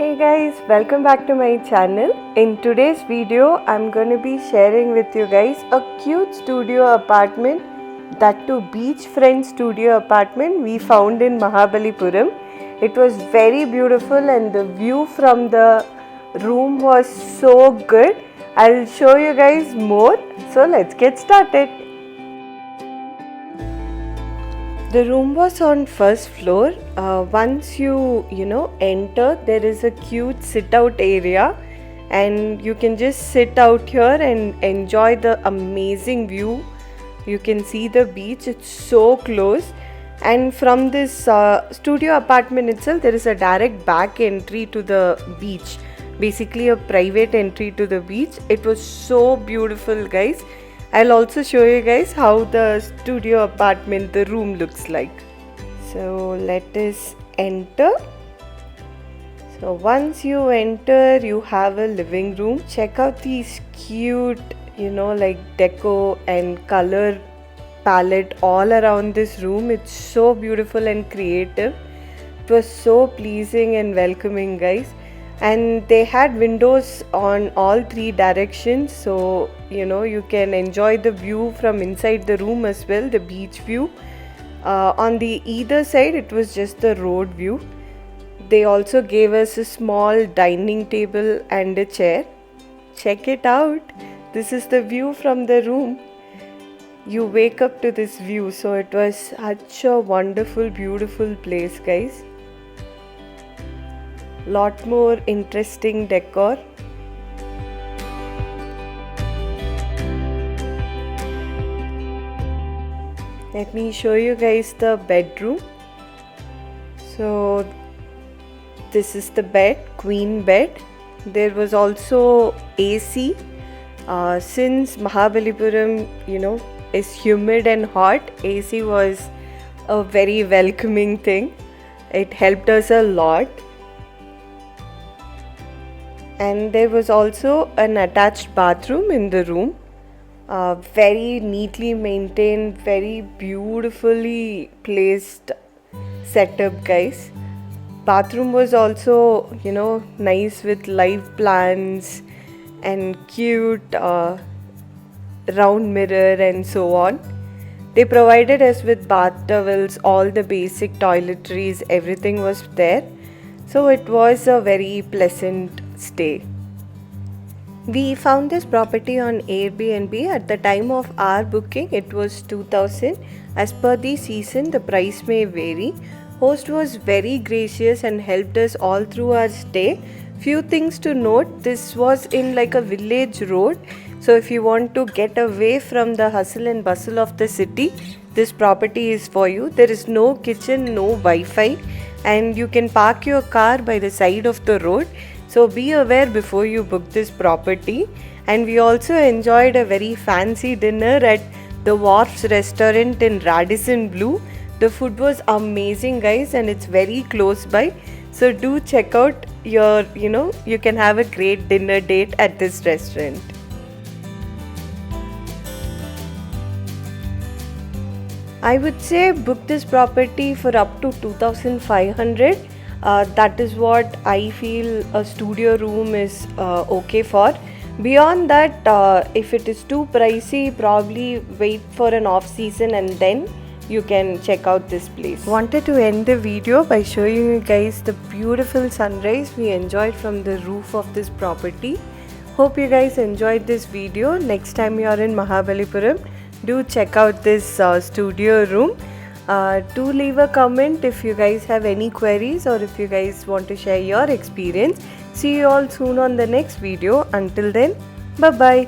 Hey guys, welcome back to my channel. In today's video, I'm going to be sharing with you guys a cute studio apartment, that too beachfront studio apartment we found in Mahabalipuram. It was very beautiful and the view from the room was so good. I'll show you guys more. So let's get started. The room was on first floor. Once you enter, there is a cute sit out area and you can just sit out here and enjoy the amazing view. You can see the beach, it's so close, and from this studio apartment itself there is a direct back entry to the beach, basically a private entry to the beach. It was so beautiful guys. I'll also show you guys how the studio apartment, the room looks like. So let us enter. So once you enter, you have a living room. Check out these cute, like deco and color palette all around this room. It's so beautiful and creative. It was so pleasing and welcoming guys. And they had windows on all three directions, so you can enjoy the view from inside the room as well, the beach view. On the either side it was just the road view. They also gave us a small dining table and a chair. Check it out. This is the view from the room. You wake up to this view, so it was such a wonderful, beautiful place guys. Lot more interesting decor. Let me show you guys the bedroom. So this is the bed, queen bed. There was also AC. Since Mahabalipuram, is humid and hot, AC was a very welcoming thing. It helped us a lot. And there was also an attached bathroom in the room. Very neatly maintained, very beautifully placed setup guys. Bathroom was also nice with live plants and cute round mirror and so on. They provided us with bath towels, all the basic toiletries, everything was there. So it was a very pleasant stay. We found this property on Airbnb. At the time of our booking, it was 2000. As per the season, the price may vary. Host was very gracious and helped us all through our stay. Few things to note: this was in like a village road. So if you want to get away from the hustle and bustle of the city, this property is for you. There is no kitchen, no Wi-Fi, and you can park your car by the side of the road. So be aware before you book this property. And we also enjoyed a very fancy dinner at the Wharf Restaurant in Radisson Blu. The food was amazing guys, and it's very close by. So do check out your, you can have a great dinner date at this restaurant. I would say book this property for up to 2500. That is what I feel a studio room is okay for. Beyond that, if it is too pricey, probably wait for an off season and then you can check out this place. Wanted to end the video by showing you guys the beautiful sunrise we enjoyed from the roof of this property. Hope you guys enjoyed this video. Next time you are in Mahabalipuram, do check out this studio room. Do leave a comment if you guys have any queries or if you guys want to share your experience. See you all soon on the next video. Until then, bye bye.